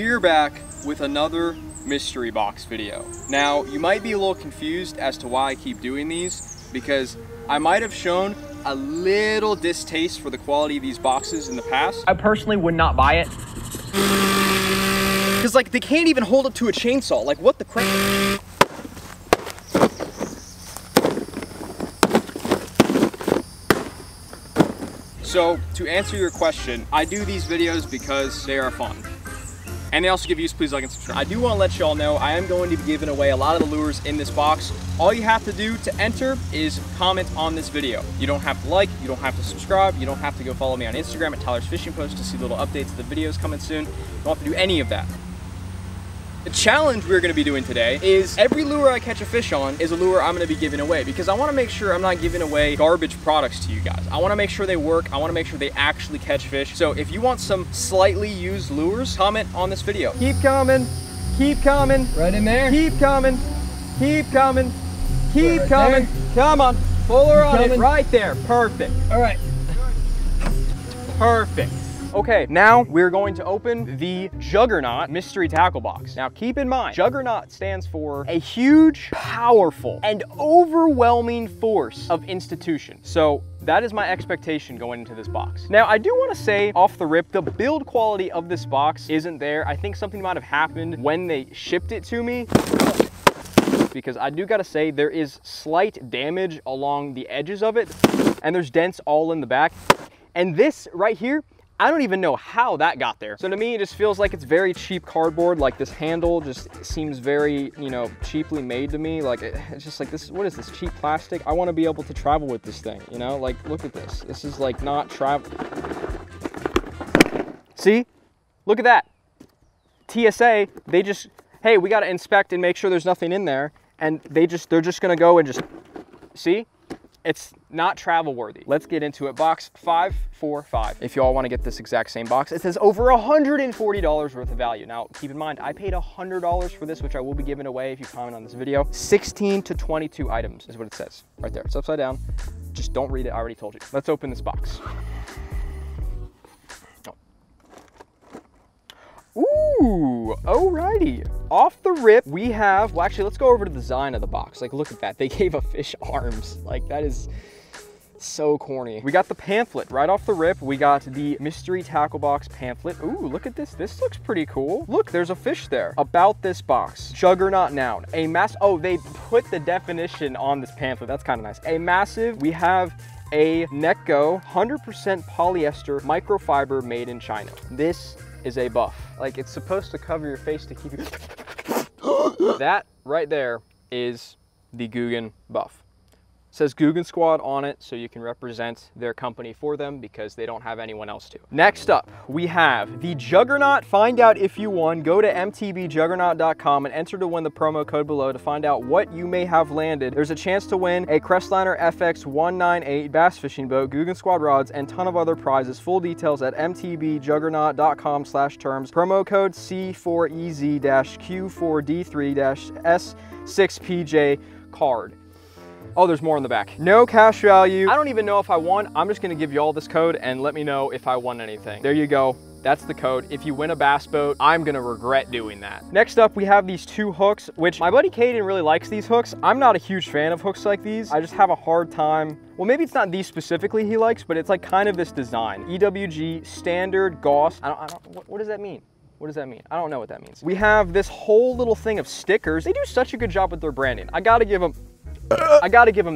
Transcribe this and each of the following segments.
here back with another mystery box video. Now, you might be a little confused as to why I keep doing these, because I might have shown a little distaste for the quality of these boxes in the past. I personally would not buy it. Because like they can't even hold up to a chainsaw. Like what the crap? So to answer your question, I do these videos because they are fun. And they also give you, please like and subscribe. I do want to let y'all know I am going to be giving away a lot of the lures in this box. All you have to do to enter is comment on this video. You don't have to like, you don't have to subscribe, you don't have to go follow me on Instagram at Tyler's Fishing Post to see little updates of the videos coming soon. You don't have to do any of that. The challenge we're going to be doing today is every lure I catch a fish on is a lure I'm going to be giving away, because I want to make sure I'm not giving away garbage products to you guys. I want to make sure they work. I want to make sure they actually catch fish. So if you want some slightly used lures, comment on this video. Keep coming. Keep coming. Right in there. Keep coming. Keep coming. Keep Right coming. there. Come on. Pull her on Coming. it right there. Perfect. All right. Perfect. Okay, now we're going to open the Juggernaut mystery tackle box. Now keep in mind, Juggernaut stands for a huge, powerful, and overwhelming force of institution. So that is my expectation going into this box. Now I do want to say off the rip, the build quality of this box isn't there. I think something might have happened when they shipped it to me, because I do gotta say there is slight damage along the edges of it, and there's dents all in the back. And this right here, I don't even know how that got there. So to me, it just feels like it's very cheap cardboard. Like this handle just seems very, you know, cheaply made to me. Like it's just like this, what is this, cheap plastic? I wanna be able to travel with this thing, you know? Like, look at this. This is like not travel. See, look at that. TSA, they just, hey, we gotta inspect and make sure there's nothing in there. And they're just gonna go and just, see? It's not travel worthy. Let's get into it. Box 545. If y'all want to get this exact same box, it says over $140 worth of value. Now, keep in mind, I paid $100 for this, which I will be giving away if you comment on this video. 16 to 22 items is what it says right there. It's upside down. Just don't read it. I already told you. Let's open this box. Ooh, alrighty. Off the rip, we have, well actually, let's go over to the design of the box. Like, look at that. They gave a fish arms. Like, that is so corny. We got the pamphlet right off the rip. We got the mystery tackle box pamphlet. Ooh, look at this. This looks pretty cool. Look, there's a fish there. About this box. Juggernaut noun. A mass, oh, they put the definition on this pamphlet. That's kind of nice. A massive, we have a Necco 100% polyester microfiber made in China. This is a buff. Like, it's supposed to cover your face to keep you. That right there is the Guggen buff. It says Guggen Squad on it, so you can represent their company for them because they don't have anyone else to. Next up, we have the Juggernaut. Find out if you won. Go to mtbjuggernaut.com and enter to win the promo code below to find out what you may have landed. There's a chance to win a Crestliner FX 198 bass fishing boat, Guggen Squad rods, and ton of other prizes. Full details at mtbjuggernaut.com/terms. Promo code C4EZ-Q4D3-S6PJ card. Oh, there's more in the back. No cash value. I don't even know if I won. I'm just gonna give you all this code and let me know if I won anything. There you go. That's the code. If you win a bass boat, I'm gonna regret doing that. Next up, we have these two hooks, which my buddy Caden really likes these hooks. I'm not a huge fan of hooks like these. I just have a hard time. Well, maybe it's not these specifically he likes, but it's like kind of this design. EWG, standard, Gauss. What does that mean? What does that mean? I don't know what that means. We have this whole little thing of stickers. They do such a good job with their branding. I gotta give them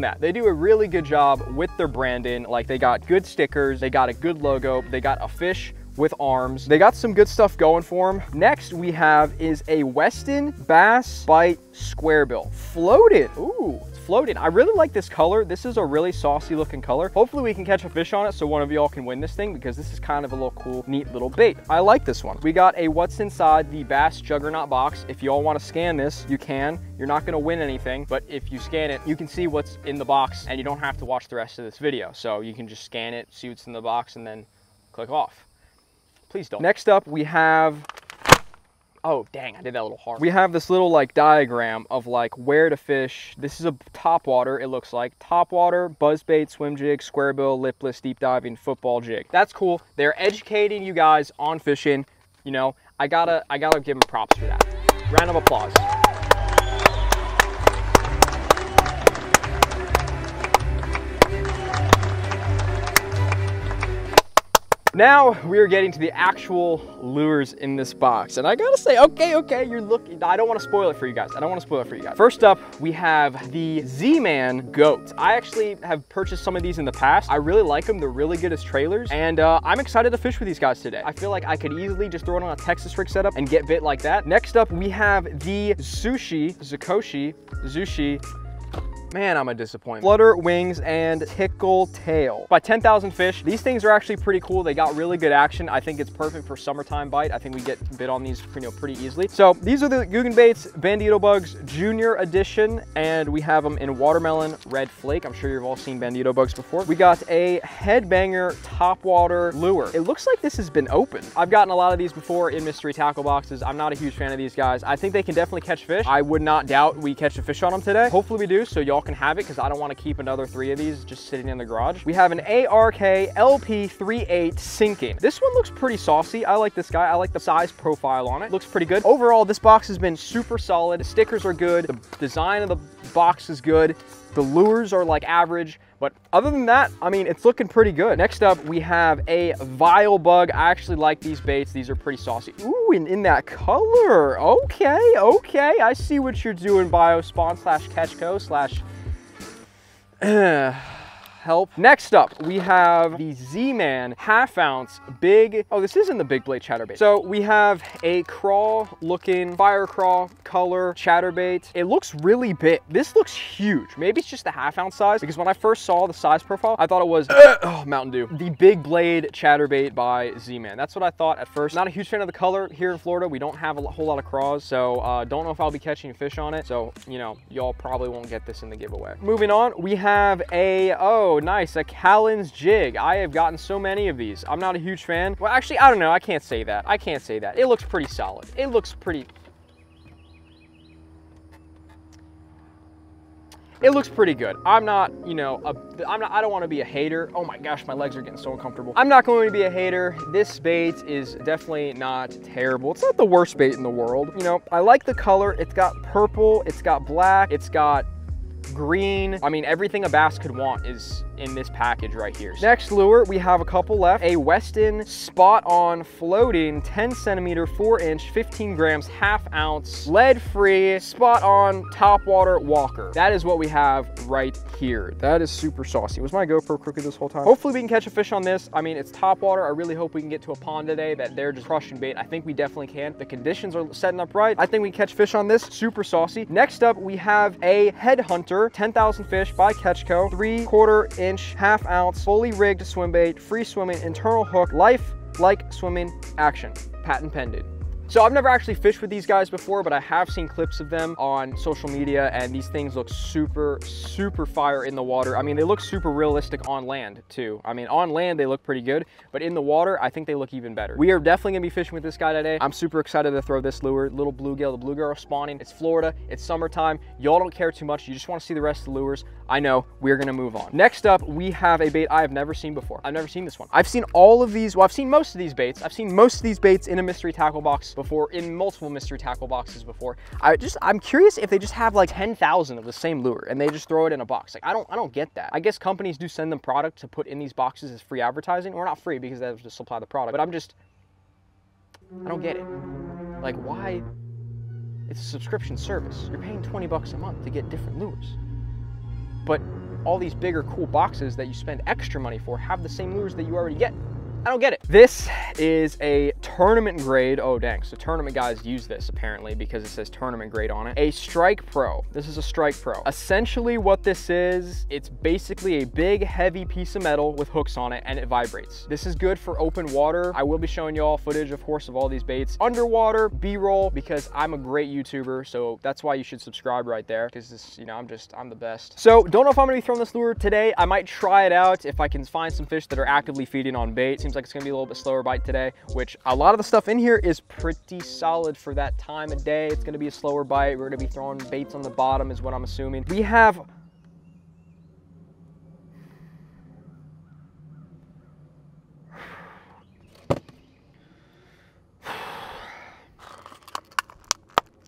that. They do a really good job with their branding. Like, they got good stickers, they got a good logo, they got a fish with arms. They got some good stuff going for them. Next we have is a Weston Bass Bite Square Bill. Floated. Ooh, it's floated. I really like this color. This is a really saucy looking color. Hopefully we can catch a fish on it so one of y'all can win this thing, because this is kind of a little cool, neat little bait. I like this one. We got a what's inside the Bass Juggernaut box. If y'all want to scan this, you can. You're not going to win anything, but if you scan it, you can see what's in the box and you don't have to watch the rest of this video. So you can just scan it, see what's in the box, and then click off. Please don't. Next up, we have, oh dang, I did that a little hard. We have this little like diagram of like where to fish. This is a topwater, it looks like. Topwater, buzzbait, swim jig, square bill, lipless, deep diving, football jig. That's cool. They're educating you guys on fishing. You know, I gotta give him props for that. Round of applause. Now we are getting to the actual lures in this box. And I gotta say, okay, you're looking, I don't wanna spoil it for you guys. First up, we have the Z-Man Goat. I actually have purchased some of these in the past. I really like them, they're really good as trailers. And I'm excited to fish with these guys today. I feel like I could easily just throw it on a Texas rig setup and get bit like that. Next up, we have the Zushi. Man, I'm a disappointment. Flutter wings and tickle tail. By 10,000 fish, these things are actually pretty cool. They got really good action. I think it's perfect for summertime bite. I think we get bit on these, pretty easily. So these are the Guggen Baits Bandito Bugs Junior Edition, and we have them in watermelon red flake. I'm sure you've all seen Bandito Bugs before. We got a headbanger topwater lure. It looks like this has been opened. I've gotten a lot of these before in mystery tackle boxes. I'm not a huge fan of these guys. I think they can definitely catch fish. I would not doubt we catch a fish on them today. Hopefully we do, so y'all can have it, because I don't want to keep another 3 of these just sitting in the garage. We have an ARK LP38 sinking. This one looks pretty saucy. I like this guy. I like the size profile on it. Looks pretty good. Overall, this box has been super solid. The stickers are good. The design of the box is good. The lures are like average, but other than that, I mean, it's looking pretty good. Next up, we have a Vile Bug. I actually like these baits. These are pretty saucy. Ooh, and in that color. Okay. I see what you're doing, Biospawn / Catchco / help. Next up, we have the Z-Man half-ounce big, this is in the big blade chatterbait. So we have a crawl looking fire crawl color chatterbait. It looks really big. This looks huge. Maybe it's just the half-ounce size, because when I first saw the size profile, I thought it was Mountain Dew. The big blade chatterbait by Z-Man. That's what I thought at first. Not a huge fan of the color. Here in Florida, we don't have a whole lot of craws, so don't know if I'll be catching fish on it. So, y'all probably won't get this in the giveaway. Moving on, we have a, nice, a Callan's jig. I have gotten so many of these. I'm not a huge fan. Well, actually, I don't know. I can't say that. It looks pretty solid. It looks pretty good. I'm not, I don't want to be a hater. Oh my gosh, my legs are getting so uncomfortable. I'm not going to be a hater. This bait is definitely not terrible. It's not the worst bait in the world. I like the color. It's got purple, it's got black, it's got green. I mean, everything a bass could want is in this package right here. Next lure, we have a couple left. A Weston spot on floating 10 centimeter, 4 inch, 15 grams, half-ounce, lead-free, spot on topwater walker. That is what we have right here. That is super saucy. Was my GoPro crooked this whole time? Hopefully we can catch a fish on this. I mean, it's topwater. I really hope we can get to a pond today that they're just crushing bait. I think we definitely can. The conditions are setting up right. I think we can catch fish on this. Super saucy. Next up, we have a Headhunter 10,000 fish by Catchco, 3/4 inch, half-ounce, fully rigged swim bait, free swimming, internal hook, life like swimming action, patent pending. So I've never actually fished with these guys before, but I have seen clips of them on social media, and these things look super, super fire in the water. I mean, they look super realistic on land too. I mean, on land, they look pretty good, but in the water, I think they look even better. We are definitely gonna be fishing with this guy today. I'm super excited to throw this lure, little bluegill. The bluegill are spawning. It's Florida, it's summertime. Y'all don't care too much. You just wanna see the rest of the lures. I know, we're gonna move on. Next up, we have a bait I have never seen before. I've never seen this one. I've seen all of these, well, I've seen most of these baits. I've seen most of these baits in a mystery tackle box before, in multiple mystery tackle boxes before. I'm curious if they just have like 10,000 of the same lure and they just throw it in a box. Like, I don't get that. I guess companies do send them product to put in these boxes as free advertising, or not free because they have to supply the product, but I don't get it. Like, why? It's a subscription service. You're paying 20 bucks a month to get different lures. But all these bigger, cool boxes that you spend extra money for have the same lures that you already get. I don't get it. This is a tournament grade. Oh, dang. So tournament guys use this apparently because it says tournament grade on it. A Strike Pro. This is a Strike Pro. Essentially what this is, it's basically a big, heavy piece of metal with hooks on it and it vibrates. This is good for open water. I will be showing you all footage, of course, of all these baits. Underwater, B-roll, because I'm a great YouTuber. So that's why you should subscribe right there, because this, I'm the best. So don't know if I'm gonna be throwing this lure today. I might try it out if I can find some fish that are actively feeding on bait. Seems like it's gonna be a little bit slower bite today, which a lot of the stuff in here is pretty solid for that time of day. It's gonna be a slower bite. We're gonna be throwing baits on the bottom is what I'm assuming. We have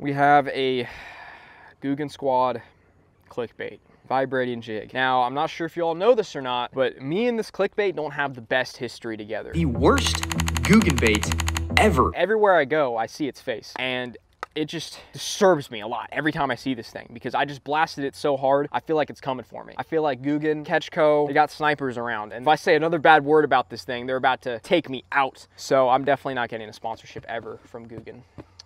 We have a Guggen Squad clickbait vibrating jig. Now, I'm not sure if you all know this or not, but me and this clickbait don't have the best history together. The worst Guggen bait ever. Everywhere I go, I see its face, and it just disturbs me a lot every time I see this thing because I just blasted it so hard, I feel like it's coming for me. I feel like Guggen, Ketchco, they got snipers around, and if I say another bad word about this thing, they're about to take me out. So I'm definitely not getting a sponsorship ever from Guggen,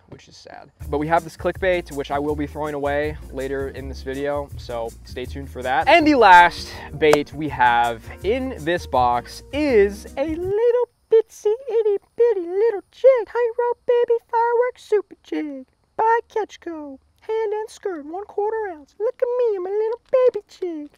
which is sad. But we have this clickbait, which I will be throwing away later in this video, so stay tuned for that. And the last bait we have in this box is a little bitsy itty bitty little jig. Tightrope baby fireworks super jig by Ketchco. Hand and skirt, 1/4 ounce. Look at me, I'm a little baby jig.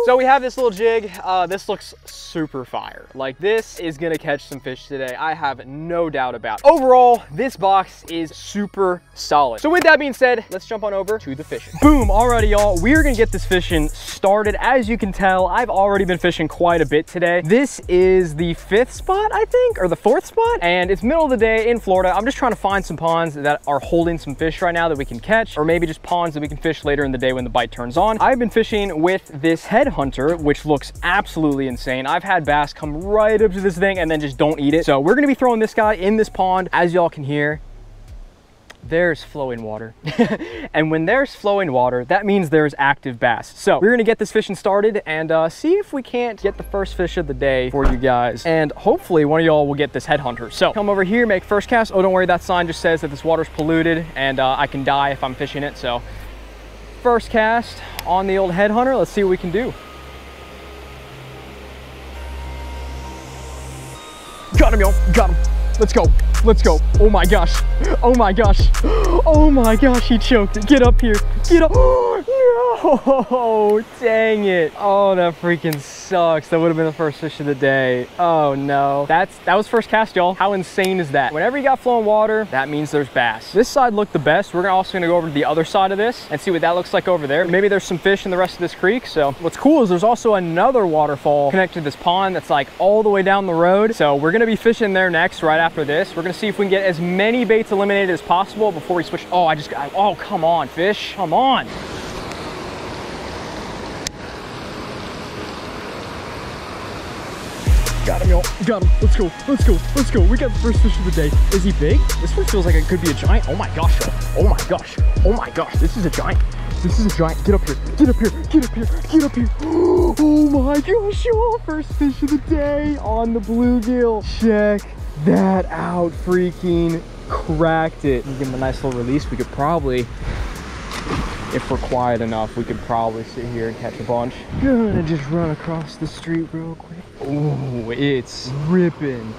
So we have this little jig. This looks super fire. Like, this is gonna catch some fish today. I have no doubt about it. Overall, this box is super solid. So with that being said, let's jump on over to the fishing. Boom, alrighty y'all, we're gonna get this fishing started. As you can tell, I've already been fishing quite a bit today. This is the 5th spot, I think, or the 4th spot, and it's middle of the day in Florida. I'm just trying to find some ponds that are holding some fish right now that we can catch, or maybe just ponds that we can fish later in the day when the bite turns on. I've been fishing with this headhunter, which looks absolutely insane. I've had bass come right up to this thing and then just don't eat it. So we're gonna be throwing this guy in this pond. As y'all can hear, there's flowing water. And when there's flowing water, that means there's active bass. So we're gonna get this fishing started and see if we can't get the first fish of the day for you guys. And hopefully one of y'all will get this headhunter. So come over here, make first cast. Oh, don't worry, that sign just says that this water's polluted and I can die if I'm fishing it. So first cast on the old headhunter. Let's see what we can do. Got him, y'all, got him. Let's go, let's go. Oh my gosh, oh my gosh. Oh my gosh, he choked it. Get up here, get up. No, dang it. Oh, that freaking sucks. That would have been the first fish of the day. Oh no. That was first cast, y'all. How insane is that? Whenever you got flowing water, that means there's bass. This side looked the best. We're also gonna go over to the other side of this and see what that looks like over there. Maybe there's some fish in the rest of this creek. So what's cool is there's also another waterfall connected to this pond that's like all the way down the road. So we're gonna be fishing there next, right after this. We're gonna see if we can get as many baits eliminated as possible before we switch. Oh, oh, come on, fish, come on. Got him, y'all. Got him. Let's go. Let's go. Let's go. We got the first fish of the day. Is he big? This one feels like it could be a giant. Oh my gosh, y'all. Oh my gosh. Oh my gosh. This is a giant. This is a giant. Get up here. Get up here. Get up here. Get up here. Oh my gosh, y'all. First fish of the day on the bluegill. Check that out. Freaking cracked it. Give him a nice little release. We could probably, if we're quiet enough, we could probably sit here and catch a bunch. Gonna just run across the street real quick. Oh, it's ripping.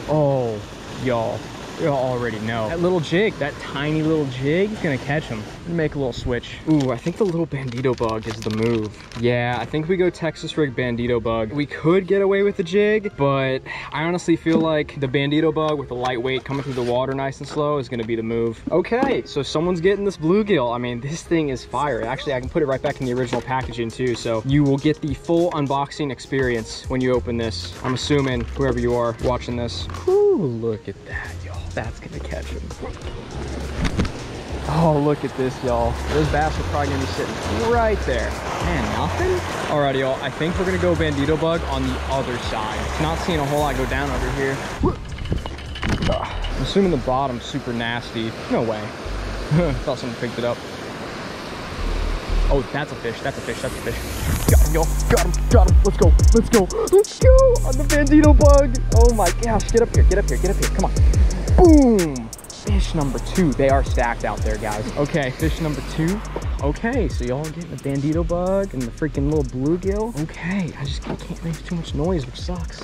Oh, y'all already know. That little jig, that tiny little jig, is gonna catch him. Make a little switch. Ooh, I think the little bandito bug is the move. Yeah, I think we go Texas rig bandito bug. We could get away with the jig, but I honestly feel like the bandito bug with the lightweight coming through the water nice and slow is gonna be the move. Okay, so someone's getting this bluegill. I mean, this thing is fire. Actually, I can put it right back in the original packaging too, so you will get the full unboxing experience when you open this. I'm assuming whoever you are watching this. Ooh, look at that, y'all. That's gonna catch him. Oh, look at this, y'all. Those bass are probably gonna be sitting right there. Man, nothing? Alrighty, y'all. I think we're gonna go bandito bug on the other side. Not seeing a whole lot go down over here. I'm assuming the bottom's super nasty. No way. Thought someone picked it up. Oh, that's a fish. That's a fish. That's a fish. Got him, y'all. Got him. Got him. Let's go. Let's go. Let's go on the bandito bug. Oh my gosh. Get up here. Get up here. Get up here. Come on. Boom. Fish number 2. They are stacked out there, guys. Okay, fish number 2. Okay, so y'all getting the bandito bug and the freaking little bluegill. Okay, I can't make too much noise, which sucks.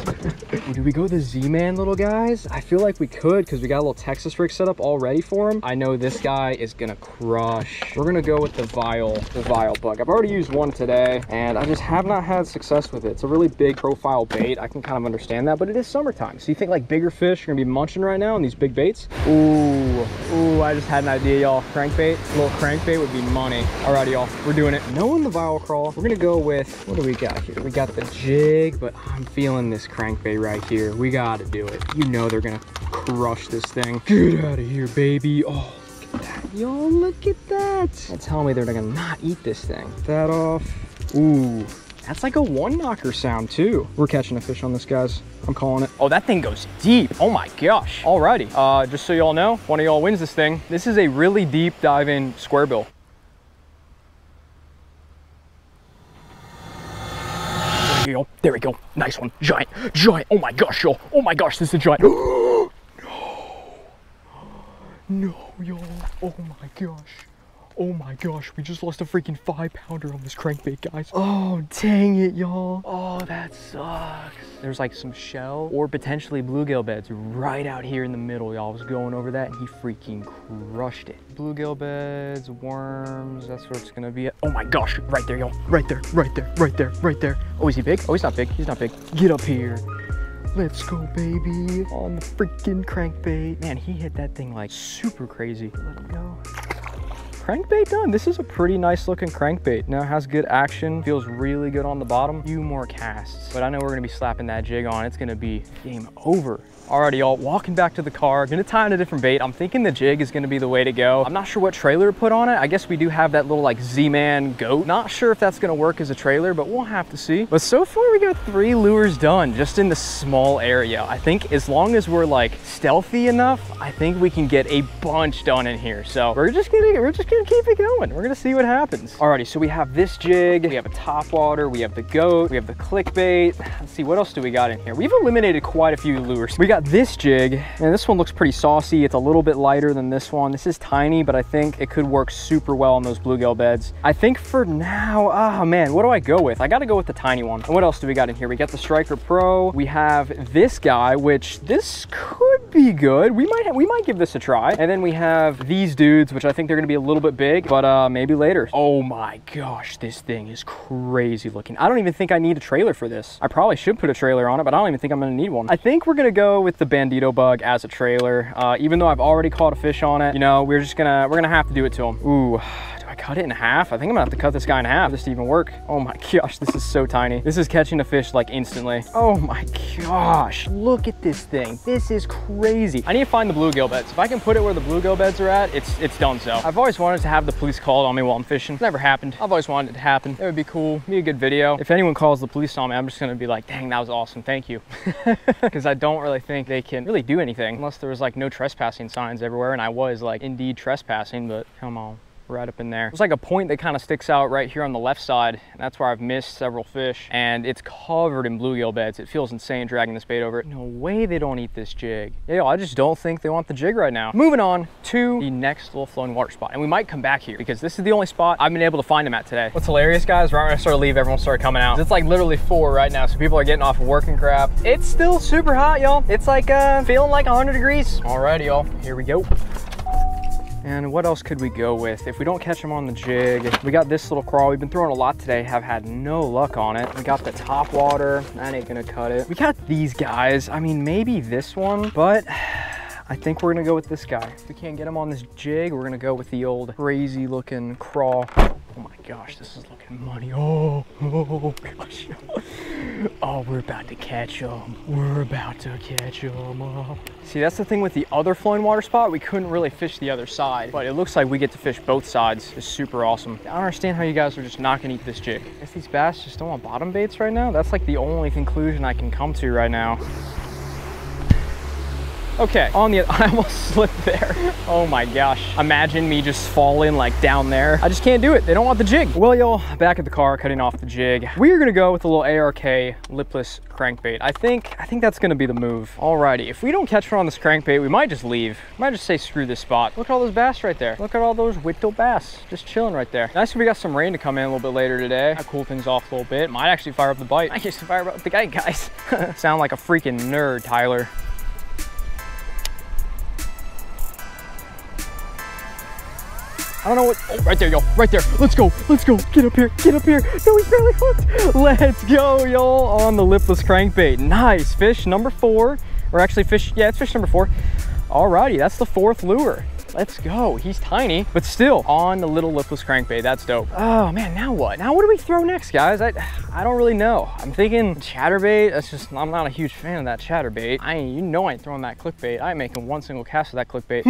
Do we go the Z-Man, little guys? I feel like we could because we got a little Texas rig set up all ready for him. I know this guy is gonna crush. We're gonna go with the Vile bug. I've already used one today and I just have not had success with it. It's a really big profile bait. I can kind of understand that, but it is summertime. So you think like bigger fish are gonna be munching right now on these big baits? Ooh, I just had an idea, y'all. Crankbait, a little crankbait would be money. Alrighty, y'all, we're doing it. Knowing the Vile crawl, we're gonna go with, what do we got here? We got the jig, but I'm feeling this crankbait right here. We gotta do it. You know they're gonna crush this thing. Get out of here, baby. Oh, look at that. Y'all, look at that. Don't tell me they're gonna not eat this thing. That off. Ooh, that's like a one knocker sound too. We're catching a fish on this, guys. I'm calling it. Oh, that thing goes deep. Oh my gosh. Alrighty, just so y'all know, one of y'all wins this thing. This is a really deep dive-in square bill. There we go. Nice one. Giant. Giant. Oh my gosh, y'all. Oh my gosh, this is a giant. No. No, y'all. Oh my gosh. Oh my gosh, we just lost a freaking 5-pounder on this crankbait, guys. Oh, dang it, y'all. Oh, that sucks. There's like some shell or potentially bluegill beds right out here in the middle, y'all. I was going over that and he freaking crushed it. Bluegill beds, worms, that's what it's gonna be. Oh my gosh, right there, y'all. Right there, right there, right there, right there. Oh, is he big? Oh, he's not big. He's not big. Get up here. Let's go, baby. On the freaking crankbait. Man, he hit that thing like super crazy. Let him go. Crankbait done. This is a pretty nice looking crankbait. Now it has good action, feels really good on the bottom. Few more casts, but I know we're gonna be slapping that jig on. It's gonna be game over. Alrighty, y'all, walking back to the car, gonna tie in a different bait. I'm thinking the jig is gonna be the way to go. I'm not sure what trailer to put on it. I guess we do have that little like Z-Man goat. Not sure if that's gonna work as a trailer, but we'll have to see. But so far we got 3 lures done just in the small area. I think as long as we're like stealthy enough, I think we can get a bunch done in here. So we're just gonna keep it going. We're gonna see what happens. Alrighty, so we have this jig, we have a topwater, we have the goat, we have the clickbait. Let's see, what else do we got in here? We've eliminated quite a few lures. We got this jig, and this one looks pretty saucy. It's a little bit lighter than this one. This is tiny, but I think it could work super well on those bluegill beds. I think for now, oh man, what do I go with? I gotta go with the tiny one. And what else do we got in here? We got the Striker Pro. We have this guy, which this could be good. We might give this a try. And then we have these dudes, which I think they're gonna be a little bit big, but maybe later. Oh my gosh, this thing is crazy looking. I don't even think I need a trailer for this. I probably should put a trailer on it, but I don't even think I'm gonna need one. I think we're gonna go with the Bandito bug as a trailer. Even though I've already caught a fish on it, you know, we're gonna have to do it to him. Ooh. I cut it in half. I think I'm gonna have to cut this guy in half for this to even work. Oh my gosh, this is so tiny. This is catching a fish like instantly. Oh my gosh, look at this thing. This is crazy. I need to find the bluegill beds. If I can put it where the bluegill beds are at, it's done so. I've always wanted to have the police called on me while I'm fishing. It's never happened. I've always wanted it to happen. It would be cool, be a good video. If anyone calls the police on me, I'm just gonna be like, dang, that was awesome, thank you. Because I don't really think they can really do anything unless there was like no trespassing signs everywhere, and I was like indeed trespassing, but come on. Right up in there. There's like a point that kind of sticks out right here on the left side, and that's where I've missed several fish, and it's covered in bluegill beds. It feels insane dragging this bait over it. No way they don't eat this jig. Yeah, I just don't think they want the jig right now. Moving on to the next little flowing water spot, and we might come back here because this is the only spot I've been able to find them at today. What's hilarious, guys, right when I started to leave, everyone started coming out. It's like literally 4 right now, so people are getting off of work and crap. It's still super hot, y'all. It's like feeling like 100 degrees. Alrighty, y'all, here we go. And what else could we go with? If we don't catch them on the jig, we got this little crawl. We've been throwing a lot today, have had no luck on it. We got the top water, that ain't gonna cut it. We got these guys. I mean, maybe this one, but I think we're gonna go with this guy. If we can't get him on this jig, we're gonna go with the old crazy looking crawl. Oh my gosh, this is looking money. Oh gosh. Oh, we're about to catch them. We're about to catch them. Oh. See, that's the thing with the other flowing water spot. We couldn't really fish the other side, but it looks like we get to fish both sides. It's super awesome. I don't understand how you guys are just not gonna eat this jig. I guess these bass just don't want bottom baits right now. That's like the only conclusion I can come to right now. Okay, I almost slipped there. Oh my gosh. Imagine me just falling like down there. I just can't do it. They don't want the jig. Well, y'all, back at the car, cutting off the jig. We're gonna go with a little ARK lipless crankbait. I think that's gonna be the move. Alrighty, if we don't catch her on this crankbait, we might just leave. We might just say screw this spot. Look at all those bass right there. Look at all those whittle bass just chilling right there. Nice if we got some rain to come in a little bit later today. I'll cool things off a little bit. Might actually fire up the bite. I used to fire up the bite, guys. Sound like a freaking nerd, Tyler. I don't know what, oh, right there, y'all, right there. Let's go, get up here, get up here. No, he's barely hooked. Let's go, y'all, on the lipless crankbait. Nice, fish number 4, or actually fish, yeah, it's fish number 4. Alrighty, that's the 4th lure. Let's go. He's tiny, but still on the little lipless crankbait. That's dope. Oh man, now what? Now what do we throw next, guys? I don't really know. I'm thinking chatterbait. That's just, I'm not a huge fan of that chatterbait. I ain't throwing that clickbait. I ain't making one single cast of that clickbait.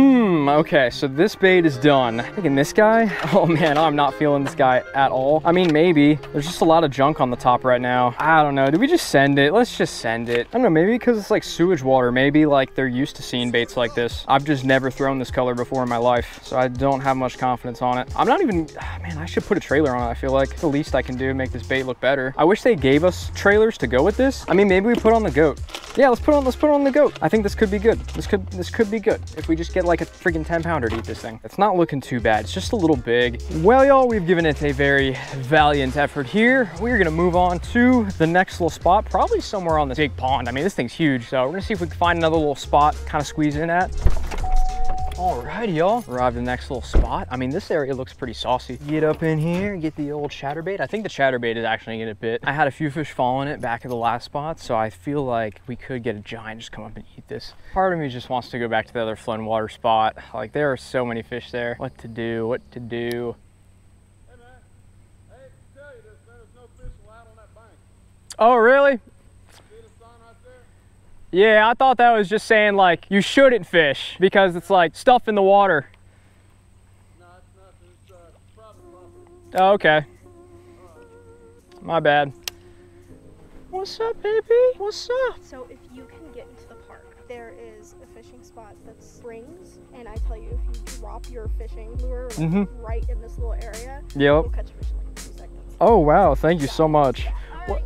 Okay, so this bait is done. I'm thinking this guy. Oh man, I'm not feeling this guy at all. I mean, maybe. There's just a lot of junk on the top right now. I don't know. Do we just send it? Let's just send it. I don't know, maybe because it's like sewage water. Maybe like they're used to seeing baits like this. I've just never thrown this color before in my life, so I don't have much confidence on it. I'm not even, man, I should put a trailer on it. I feel like the least I can do to make this bait look better. I wish they gave us trailers to go with this. I mean, maybe we put on the goat. Yeah, let's put on the goat. I think this could be good. This could be good if we just get like a freaking 10-pounder to eat this thing. It's not looking too bad. It's just a little big. Well, y'all, we've given it a very valiant effort here. We're gonna move on to the next little spot, probably somewhere on this big pond. I mean, this thing's huge, so we're gonna see if we can find another little spot, kind of squeeze in at. Alrighty, y'all. Arrived at the next little spot. I mean, this area looks pretty saucy. Get up in here, get the old chatterbait. I think the chatterbait is actually gonna get bit. I had a few fish fall in it back at the last spot, so I feel like we could get a giant just come up and eat this. Part of me just wants to go back to the other flowing water spot. Like, there are so many fish there. What to do, what to do. Hey man, I hate to tell you this, there's no fish allowed on that bank. Oh, really? See the sign right there? Yeah, I thought that was just saying like you shouldn't fish because it's like stuff in the water. No, it's nothing. It's private property. Oh, okay. My bad. What's up, baby? What's up? So if you can get into the park, there is a fishing spot that springs, and I tell you, if you drop your fishing lure right in this little area, you'll catch a fish in like 2 seconds. Oh wow, thank you so much.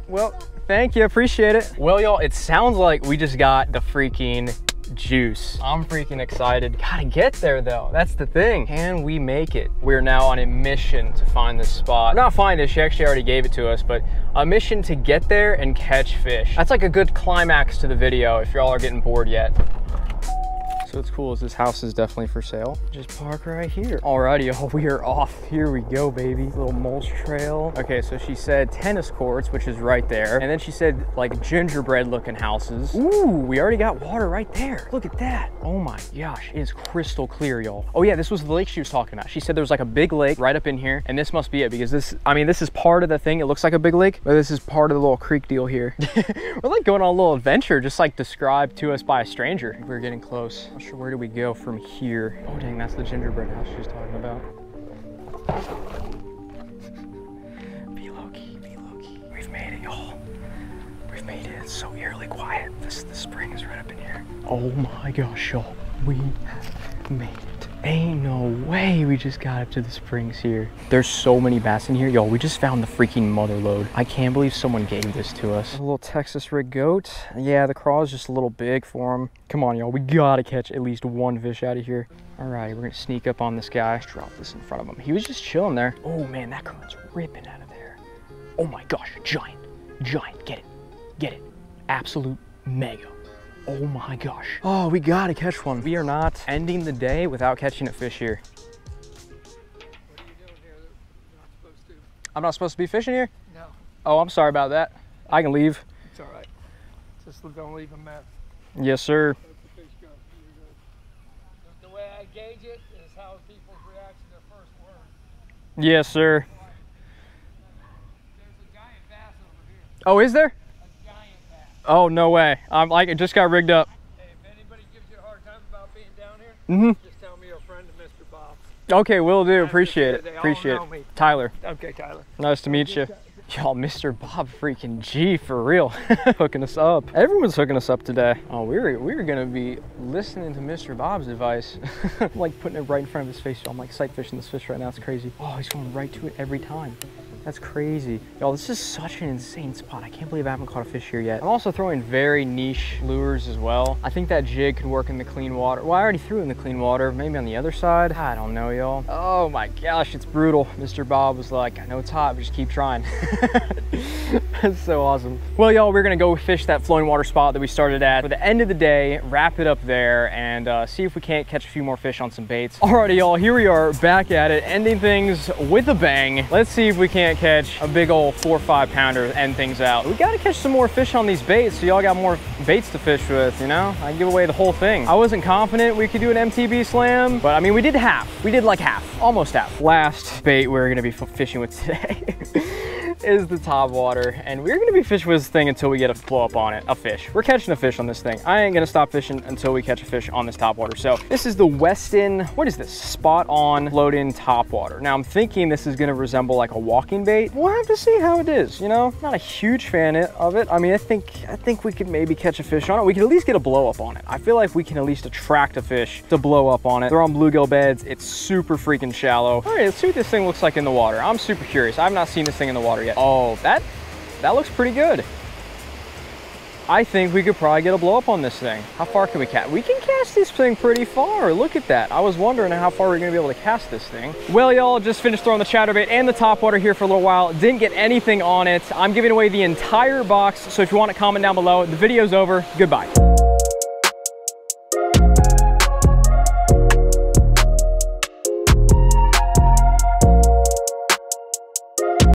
Well, thank you, appreciate it. Well, y'all, it sounds like we just got the freaking juice. I'm freaking excited. Gotta get there though, that's the thing. Can we make it? We're now on a mission to find this spot. Not find it, she actually already gave it to us, but a mission to get there and catch fish. That's like a good climax to the video if y'all are getting bored yet. So what's cool is this house is definitely for sale. Just park right here. Alrighty, y'all, we are off. Here we go, baby. Little mulch trail. Okay, so she said tennis courts, which is right there. And then she said like gingerbread looking houses. Ooh, we already got water right there. Look at that. Oh my gosh, it is crystal clear, y'all. Oh yeah, this was the lake she was talking about. She said there was like a big lake right up in here, and this must be it because this, I mean, this is part of the thing. It looks like a big lake, but this is part of the little creek deal here. We're like going on a little adventure, just like described to us by a stranger. We're getting close. Not sure where do we go from here. Oh dang, that's the gingerbread house she was talking about. Be low-key, be low-key. We've made it, y'all. We've made it. It's so eerily quiet. The spring is right up in here. Oh my gosh, y'all. We have made it. Ain't no way we just got up to the springs here. There's so many bass in here. Y'all, we just found the freaking mother lode. I can't believe someone gave this to us. A little Texas rig goat. Yeah, the craw is just a little big for him. Come on, y'all. We gotta catch at least one fish out of here. All right, we're gonna sneak up on this guy. Let's drop this in front of him. He was just chilling there. Oh man, that current's ripping out of there. Oh my gosh, giant, giant. Get it, get it. Absolute mega. Oh my gosh. Oh, we gotta catch one. We are not ending the day without catching a fish here. I'm not supposed to be fishing here? No. Oh, I'm sorry about that. I can leave. It's all right. Just don't leave a mess. Yes, sir. The way I gauge it is how people's react to their first word. Yes, sir. There's a giant bass over here. Oh, is there? A giant bass. Oh, no way. I'm like, it just got rigged up. Hey, if anybody gives you a hard time about being down here, just tell me you're a friend of Mr. Bob. Okay, will do. Appreciate it. They all Appreciate know it. me. Tyler. Okay, Tyler. Nice to meet you. Y'all, Mr. Bob freaking G for real. Hooking us up. Everyone's hooking us up today. Oh, we're gonna be listening to Mr. Bob's advice. I'm like putting it right in front of his face. I'm like sight fishing this fish right now. It's crazy. Oh, he's going right to it every time. That's crazy. Y'all, this is such an insane spot. I can't believe I haven't caught a fish here yet. I'm also throwing very niche lures as well. I think that jig could work in the clean water. Well, I already threw it in the clean water. Maybe on the other side. I don't know, y'all. Oh my gosh, it's brutal. Mr. Bob was like, I know it's hot, but just keep trying. That's so awesome. Well, y'all, we're gonna go fish that flowing water spot that we started at for the end of the day, wrap it up there, and see if we can't catch a few more fish on some baits. Alrighty, y'all, here we are back at it, ending things with a bang. Let's see if we can't catch a big old 4 or 5 pounder and end things out. We gotta catch some more fish on these baits so y'all got more baits to fish with, you know? I give away the whole thing. I wasn't confident we could do an MTB slam, but I mean, we did half. We did like half, almost half. Last bait we're gonna be fishing with today is the top water, and we're gonna be fishing with this thing until we get a blow up on it, a fish. We're catching a fish on this thing. I ain't gonna stop fishing until we catch a fish on this top water. So this is the Weston, what is this? Spot on float-in top water. Now I'm thinking this is gonna resemble like a walking bait. We'll have to see how it is, you know? Not a huge fan of it. I mean, I think we could maybe catch a fish on it. We could at least get a blow up on it. I feel like we can at least attract a fish to blow up on it. They're on bluegill beds. It's super freaking shallow. All right, let's see what this thing looks like in the water. I'm super curious. I've not seen this thing in the water yet. Oh, that looks pretty good. I think we could probably get a blow up on this thing. How far can we cast? We can cast this thing pretty far. Look at that. I was wondering how far we're gonna be able to cast this thing. Well, y'all, just finished throwing the chatterbait and the top water here for a little while. Didn't get anything on it. I'm giving away the entire box. So if you want to comment down below, the video's over. Goodbye.